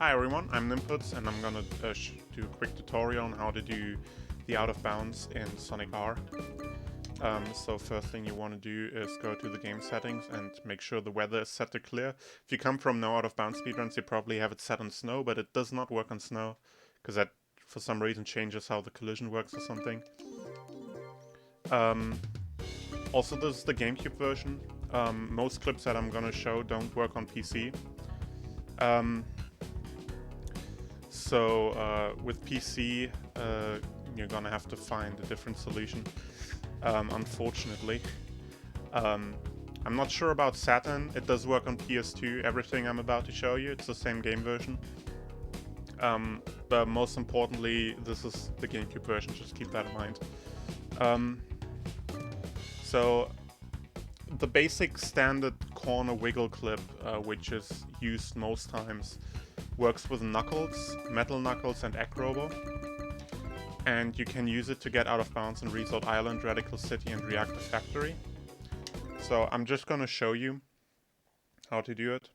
Hi everyone, I'm Nimputs and I'm gonna do a quick tutorial on how to do the out of bounds in Sonic R. So first thing you want to do is go to the game settings and make sure the weather is set to clear. If you come from no out of bounds speedruns, you probably have it set on snow, but it does not work on snow because that for some reason changes how the collision works or something. Also, this is the GameCube version. Most clips that I'm gonna show don't work on PC. So with PC, you're gonna have to find a different solution, unfortunately. I'm not sure about Saturn. It does work on PS2. Everything I'm about to show you, it's the same game version. But most importantly, this is the GameCube version, just keep that in mind. So the basic standard corner wiggle clip, which is used most times, works with Knuckles, Metal Knuckles, and Acrobo. And you can use it to get out of bounds in Resort Island, Radical City, and Reactive Factory. So I'm just gonna show you how to do it.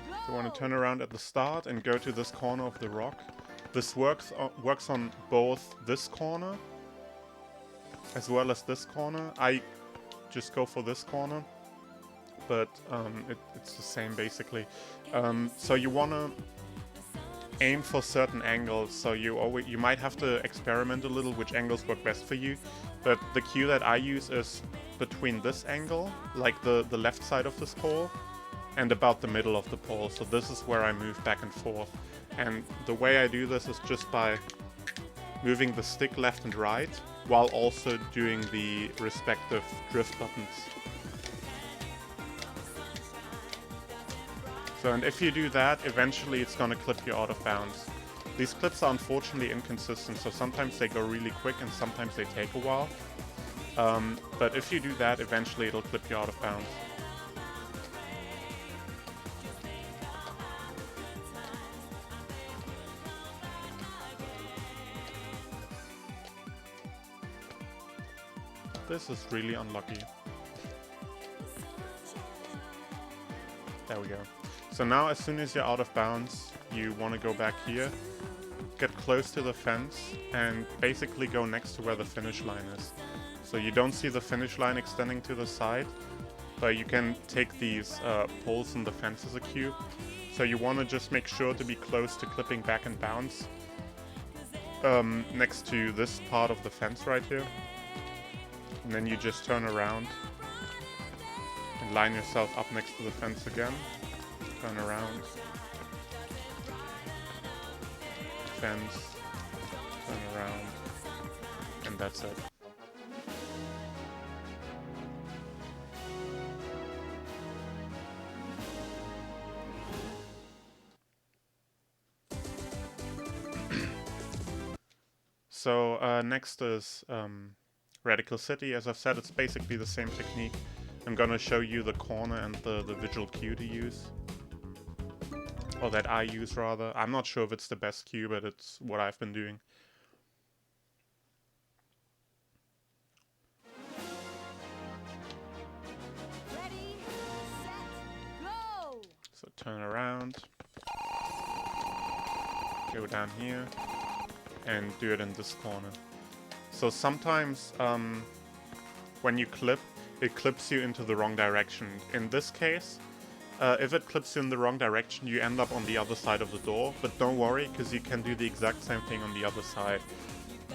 So you want to turn around at the start and go to this corner of the rock. This works on both this corner as well as this corner. I just go for this corner, but it's the same basically. So you want to aim for certain angles, so you might have to experiment a little which angles work best for you, but the cue that I use is between this angle, like the left side of this pole, and about the middle of the pole. So this is where I move back and forth, and the way I do this is just by moving the stick left and right while also doing the respective drift buttons. So, and if you do that, eventually it's gonna clip you out of bounds. These clips are unfortunately inconsistent, so sometimes they go really quick and sometimes they take a while. But if you do that, eventually it'll clip you out of bounds. This is really unlucky. There we go. So now as soon as you're out of bounds, you want to go back here, get close to the fence, and basically go next to where the finish line is. So you don't see the finish line extending to the side, but you can take these poles in the fence as a cue. So you want to just make sure to be close to clipping back and bounce next to this part of the fence right here. And then you just turn around and line yourself up next to the fence again. Turn around. Fence. Turn around. And that's it. So next is Radical City. As I've said, it's basically the same technique. I'm gonna show you the corner and the visual cue to use. Or that I use, rather. I'm not sure if it's the best cue, but it's what I've been doing. Ready, set, go! So turn around. Go down here. And do it in this corner. So sometimes when you clip, it clips you into the wrong direction. In this case, if it clips you in the wrong direction, you end up on the other side of the door. But don't worry, because you can do the exact same thing on the other side.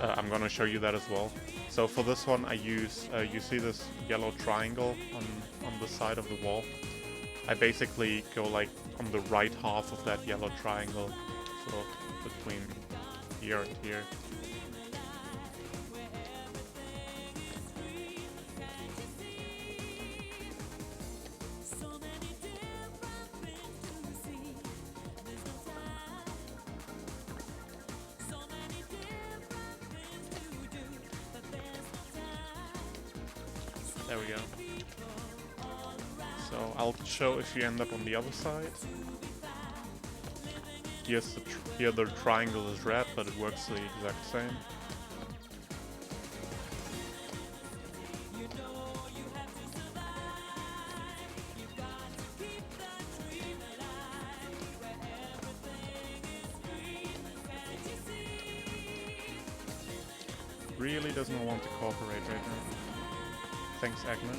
I'm gonna show you that as well. So for this one, I use, you see this yellow triangle on the side of the wall? I basically go like on the right half of that yellow triangle, so between here and here. There we go. So I'll show if you end up on the other side. Yes, here the triangle is red, but it works the exact same. really does not want to cooperate right now. Thanks, Eggman.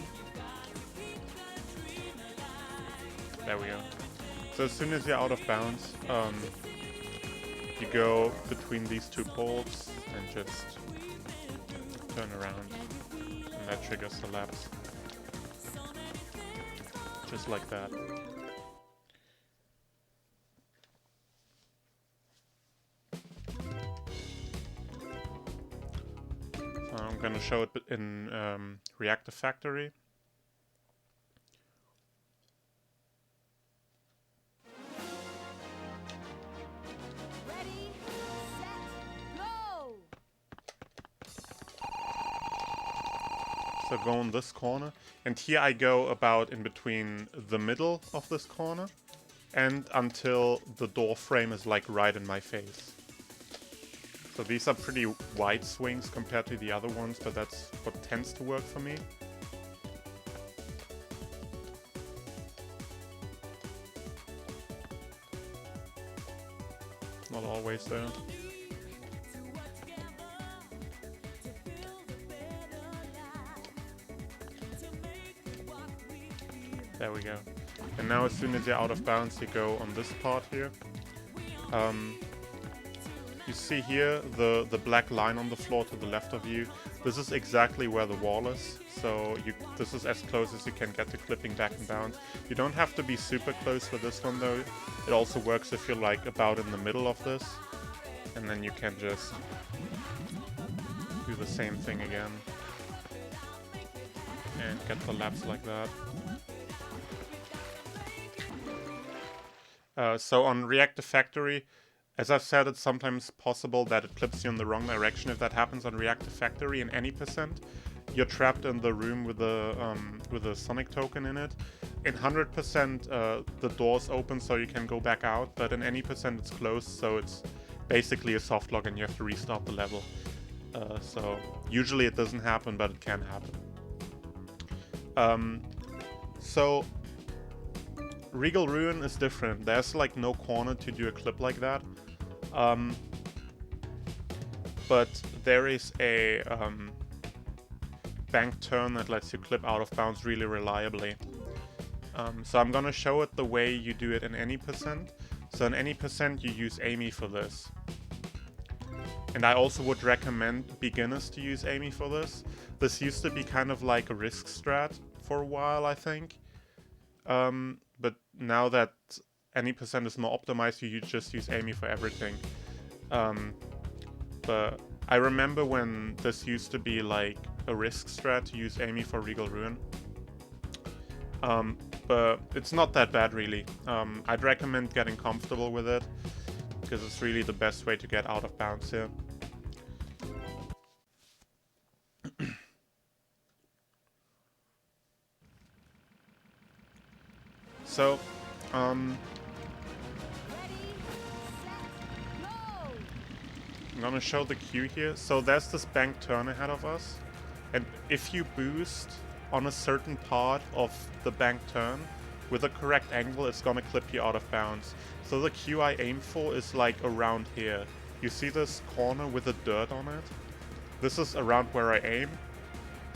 There we go. So as soon as you're out of bounds, you go between these two poles and just turn around. And that triggers the lapse. Just like that. So I'm gonna show it in Reactive Factory. Ready, set, go! So go in this corner, and here I go about in between the middle of this corner and until the door frame is like right in my face. So these are pretty wide swings compared to the other ones, but that's what tends to work for me. Not always though. There we go. And now as soon as you're out of bounds, you go on this part here. You see here the black line on the floor to the left of you. This is exactly where the wall is. So this is as close as you can get to clipping back and bounds. You don't have to be super close for this one though. It also works if you're like about in the middle of this. And then you can just do the same thing again. And get the laps like that. So on Reactive Factory, as I've said, it's sometimes possible that it clips you in the wrong direction. If that happens on Reactive Factory in any percent, you're trapped in the room with a Sonic token in it. In 100%, the door's open so you can go back out, but in any percent it's closed, so it's basically a soft lock and you have to restart the level. So usually it doesn't happen, but it can happen. So Regal Ruin is different. There's like no corner to do a clip like that. But there is a bank turn that lets you clip out of bounds really reliably. So I'm gonna show it the way you do it in any percent. So in any percent you use Amy for this. And I also would recommend beginners to use Amy for this. This used to be kind of like a risk strat for a while, I think. But now that any percent is more optimized, you just use Amy for everything. But I remember when this used to be like a risk strat to use Amy for Regal Ruin. But it's not that bad really. I'd recommend getting comfortable with it, because it's really the best way to get out of bounds here. So, I'm gonna show the cue here. So there's this bank turn ahead of us, and if you boost on a certain part of the bank turn with the correct angle, it's gonna clip you out of bounds. So the cue I aim for is like around here. You see this corner with the dirt on it? This is around where I aim,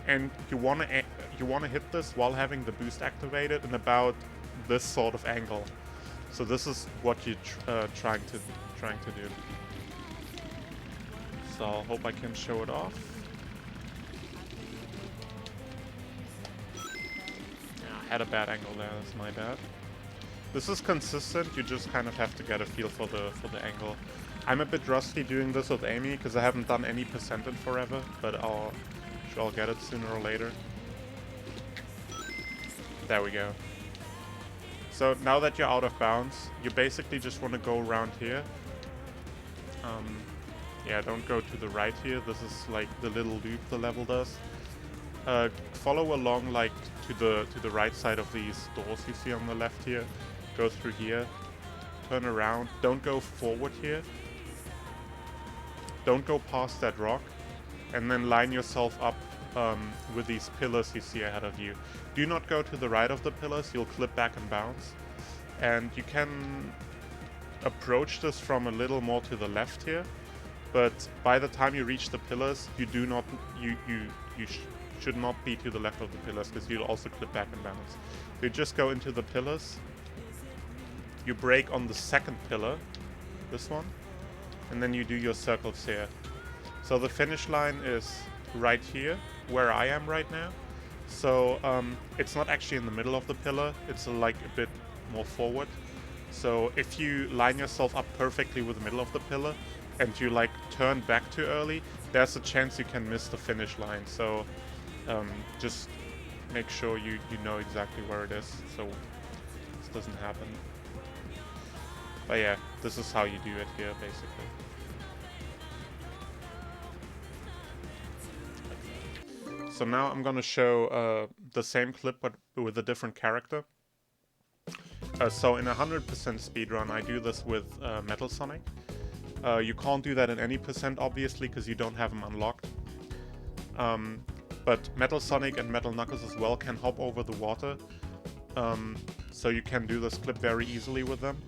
and you wanna hit this while having the boost activated in about this sort of angle. So this is what you're trying to do. So I hope I can show it off. Yeah, I had a bad angle there. That's my bad. This is consistent. You just kind of have to get a feel for the angle. I'm a bit rusty doing this with Amy because I haven't done any percent in forever, but I'll get it sooner or later. There we go. So now that you're out of bounds, you basically just want to go around here. Yeah, don't go to the right here. This is like the little loop the level does. Follow along like to the right side of these doors you see on the left here. Go through here. Turn around. Don't go forward here. Don't go past that rock. And then line yourself up with these pillars you see ahead of you. Do not go to the right of the pillars, you'll clip back and bounce. And you can approach this from a little more to the left here. but by the time you reach the pillars, you do not should not be to the left of the pillars because you'll also clip back and balance. You just go into the pillars. You brake on the second pillar, this one, and then you do your circles here. So the finish line is right here, where I am right now. So it's not actually in the middle of the pillar, it's like a bit more forward. So if you line yourself up perfectly with the middle of the pillar and you like turn back too early, there's a chance you can miss the finish line. So just make sure you know exactly where it is so this doesn't happen. But yeah, this is how you do it here basically. So now I'm gonna show the same clip but with a different character. So in 100% speedrun I do this with Metal Sonic. You can't do that in any percent obviously because you don't have them unlocked. But Metal Sonic and Metal Knuckles as well can hop over the water. So you can do this clip very easily with them.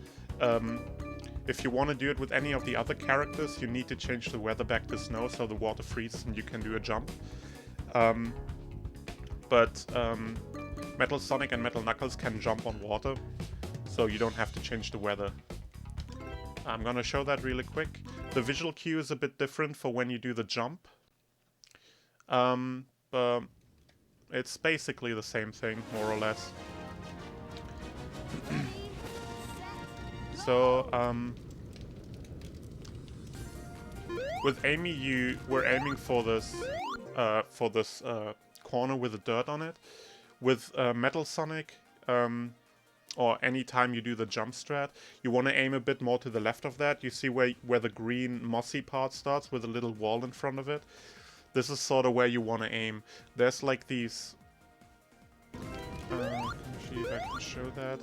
If you want to do it with any of the other characters, you need to change the weather back to snow so the water freezes and you can do a jump. But Metal Sonic and Metal Knuckles can jump on water, so you don't have to change the weather. I'm gonna show that really quick. The visual cue is a bit different for when you do the jump. It's basically the same thing, more or less. So, with Amy, we're aiming for this corner with the dirt on it. With Metal Sonic, or anytime you do the jump strat, you want to aim a bit more to the left of that. You see where the green mossy part starts with a little wall in front of it? This is sort of where you want to aim. There's like these... let me see if I can show that.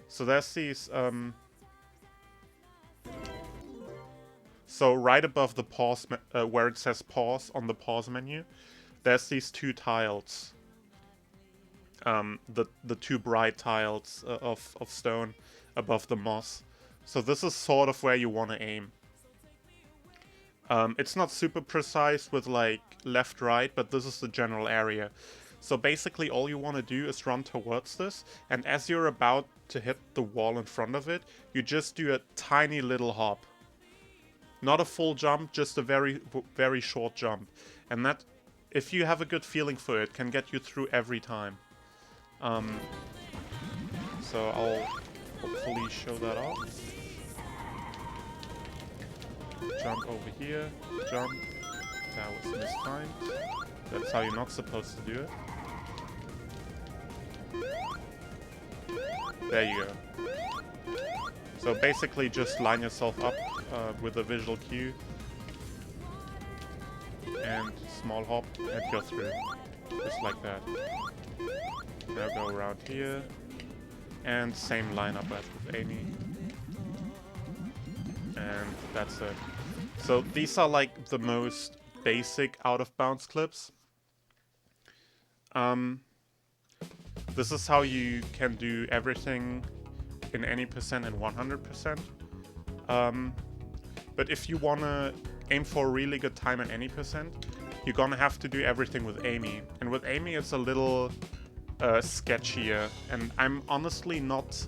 So there's these... So right above the pause, where it says pause on the pause menu, there's these two tiles. The two bright tiles of stone above the moss. So this is sort of where you want to aim. It's not super precise with like left, right, but this is the general area. So basically all you want to do is run towards this, and as you're about to hit the wall in front of it, you just do a tiny little hop. Not a full jump, just a very, very short jump. And that, if you have a good feeling for it, can get you through every time. So I'll hopefully show that off. Jump over here, jump. That was mistimed. That's how you're not supposed to do it. There you go. So basically just line yourself up with a visual cue. And small hop and you're through. Just like that. Now go around here. And same lineup as with Amy. And that's it. So these are like the most basic out-of-bounds clips. This is how you can do everything in any percent and 100%. But if you wanna aim for a really good time at any percent, you're gonna have to do everything with Amy. And with Amy it's a little sketchier, and I'm honestly not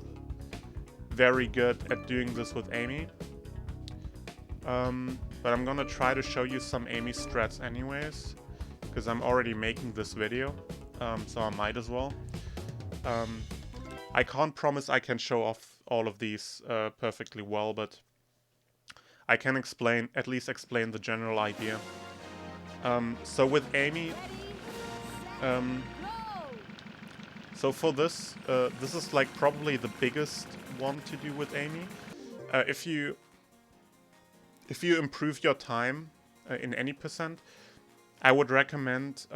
very good at doing this with Amy. But I'm gonna try to show you some Amy strats anyways, because I'm already making this video, so I might as well. I can't promise I can show off all of these perfectly well, but I can at least explain the general idea. So with Amy, so for this, this is like probably the biggest one to do with Amy. If you improve your time in any percent, I would recommend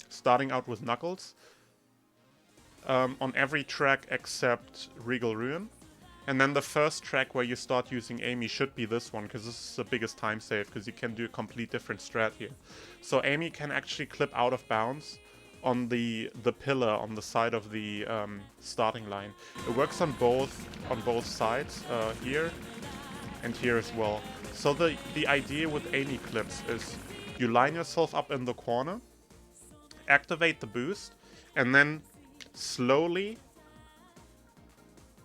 starting out with Knuckles on every track except Regal Ruin. And then the first track where you start using Amy should be this one, because this is the biggest time save, because you can do a complete different strat here. So Amy can actually clip out of bounds on the pillar on the side of the starting line. It works on both sides, here and here as well. So the idea with Amy clips is you line yourself up in the corner, activate the boost, and then slowly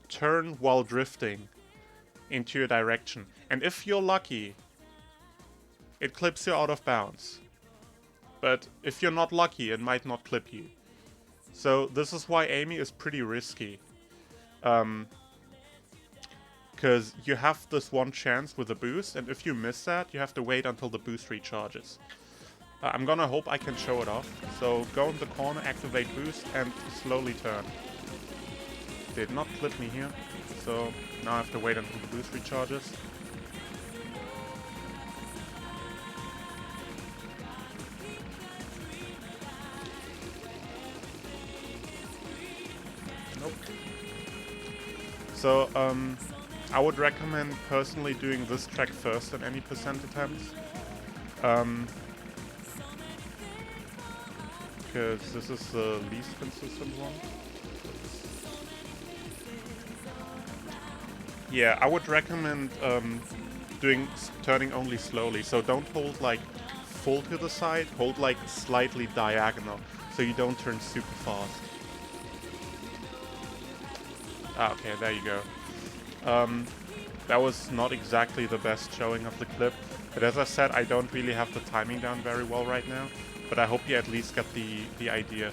turn while drifting into your direction. And if you're lucky, it clips you out of bounds. But if you're not lucky, it might not clip you. So this is why Amy is pretty risky. Because you have this one chance with a boost, and if you miss that, you have to wait until the boost recharges. I'm gonna hope I can show it off. So go in the corner, activate boost, and slowly turn. Did not clip me here, so now I have to wait until the boost recharges. Nope. So, I would recommend personally doing this track first in any percent attempts. Because this is the least consistent one. Yeah, I would recommend turning only slowly. So don't hold like full to the side, hold like slightly diagonal, so you don't turn super fast. Ah, okay, there you go. That was not exactly the best showing of the clip, but as I said, I don't really have the timing down very well right now, but I hope you at least get the idea.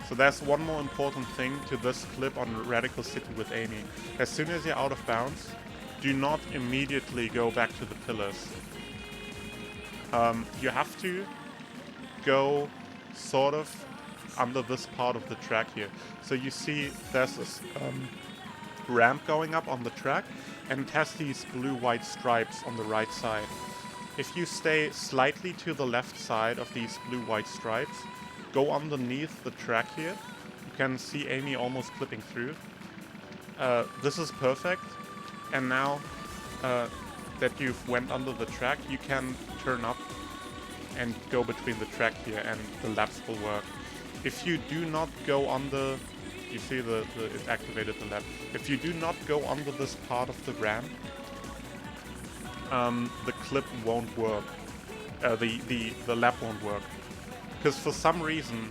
So there's one more important thing to this clip on Radical City with Amy. As soon as you're out of bounds, do not immediately go back to the pillars. You have to go sort of under this part of the track here. So you see there's this ramp going up on the track, and it has these blue-white stripes on the right side. If you stay slightly to the left side of these blue-white stripes, go underneath the track here, you can see Amy almost clipping through. This is perfect, and now that you've went under the track, you can turn up and go between the track here, and the laps will work. If you do not go under, you see it activated the lap. If you do not go under this part of the ramp, the clip won't work. The lap won't work. Because for some reason,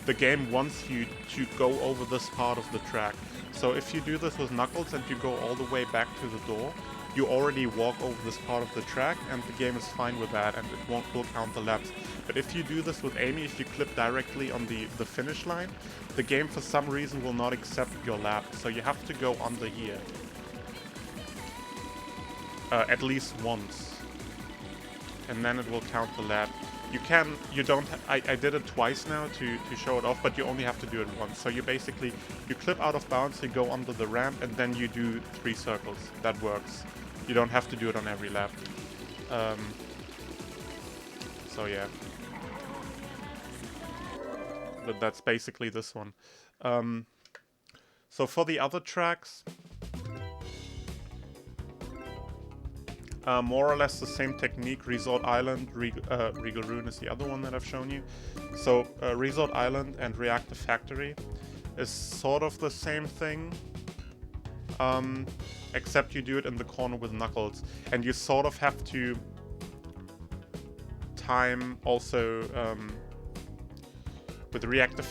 the game wants you to go over this part of the track. So if you do this with Knuckles and you go all the way back to the door, you already walk over this part of the track, and the game is fine with that, and it will count the laps. But if you do this with Amy, if you clip directly on the finish line, the game for some reason will not accept your lap. So you have to go under here. At least once. And then it will count the lap. I did it twice now to show it off, but you only have to do it once. So you basically, you clip out of bounds, you go under the ramp, and then you do 3 circles. That works. You don't have to do it on every lap. So yeah. But that's basically this one. So for the other tracks, more or less the same technique. Resort Island, Regal Ruin is the other one that I've shown you. So Resort Island and Reactive Factory is sort of the same thing, except you do it in the corner with Knuckles, and you sort of have to time also with Reactive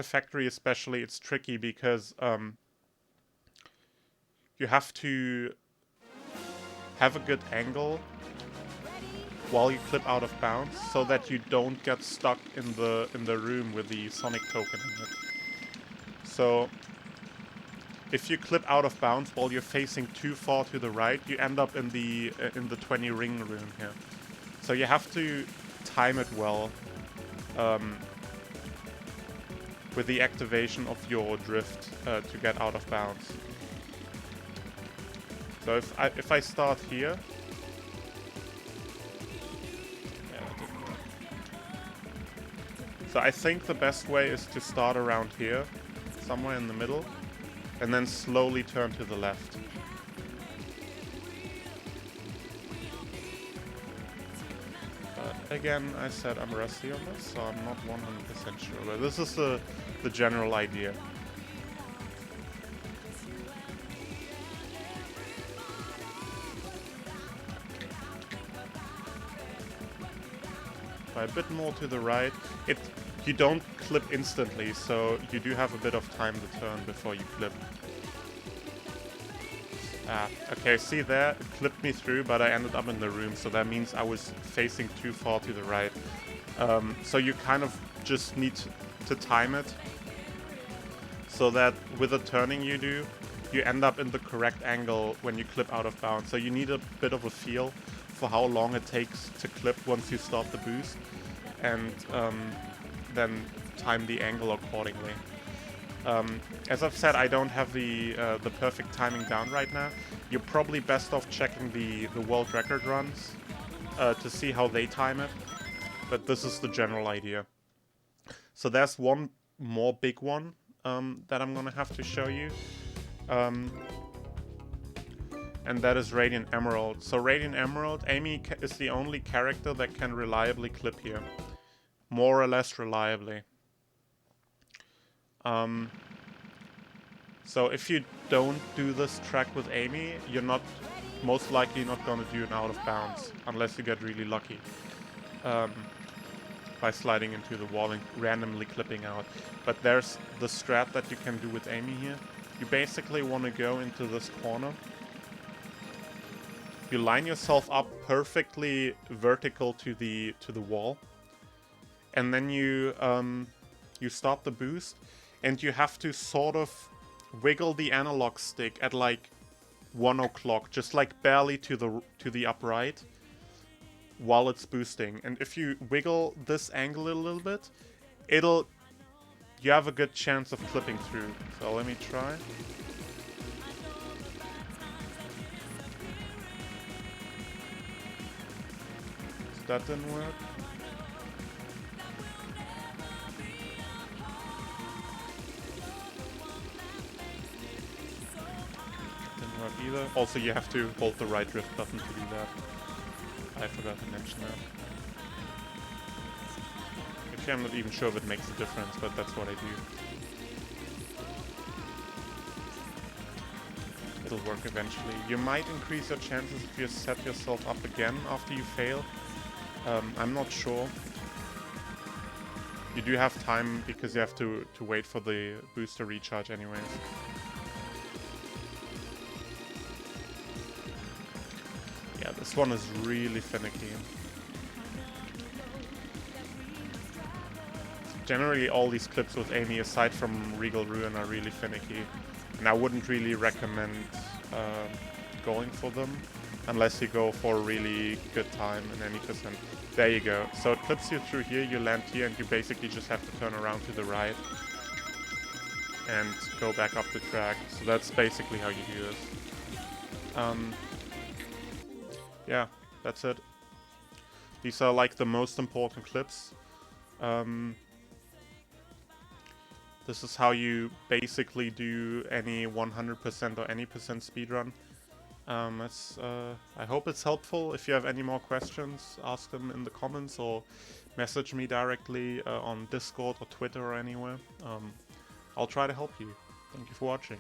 Factory especially. It's tricky because you have to have a good angle while you clip out of bounds, so that you don't get stuck in the room with the Sonic token in it. So if you clip out of bounds while you're facing too far to the right, you end up in the 20 ring room here. So you have to time it well with the activation of your drift to get out of bounds. So if I start here, yeah, that didn't work. So I think the best way is to start around here, somewhere in the middle, and then slowly turn to the left. But again, I said I'm rusty on this, so I'm not 100% sure. But this is the general idea. by a bit more to the right. You don't clip instantly, so you do have a bit of time to turn before you clip. Okay, see there? It clipped me through, but I ended up in the room, so that means I was facing too far to the right. So you kind of just need to time it so that with the turning you do, you end up in the correct angle when you clip out of bounds. So you need a bit of a feel for how long it takes to clip once you start the boost, and then time the angle accordingly. As I've said, I don't have the perfect timing down right now. You're probably best off checking the world record runs to see how they time it, but this is the general idea. So there's one more big one that I'm gonna have to show you. And that is Radiant Emerald. So Radiant Emerald, Amy is the only character that can reliably clip here. More or less reliably. So if you don't do this track with Amy, you're most likely not gonna do an out of bounds, unless you get really lucky. By sliding into the wall and randomly clipping out. But there's the strat that you can do with Amy here. You basically want to go into this corner. You line yourself up perfectly vertical to the wall, and then you start the boost, and you have to sort of wiggle the analog stick at like 1 o'clock, just like barely to the upright, while it's boosting. And if you wiggle this angle a little bit, you have a good chance of clipping through. So let me try. So that didn't work. Didn't work either. Also, you have to hold the right drift button to do that. I forgot to mention that. Actually, I'm not even sure if it makes a difference, but that's what I do. It'll work eventually. You might increase your chances if you set yourself up again after you fail. I'm not sure. You do have time because you have to wait for the booster recharge anyways. Yeah, this one is really finicky. Generally, all these clips with Amy, aside from Regal Ruin, are really finicky. And I wouldn't really recommend going for them unless you go for a really good time in any percent. There you go. So it clips you through here, you land here, and you basically just have to turn around to the right and go back up the track. So that's basically how you do this. Yeah, that's it. These are like the most important clips. This is how you basically do any 100% or any percent speedrun. I hope it's helpful. If you have any more questions, ask them in the comments or message me directly on Discord or Twitter or anywhere. I'll try to help you. Thank you for watching.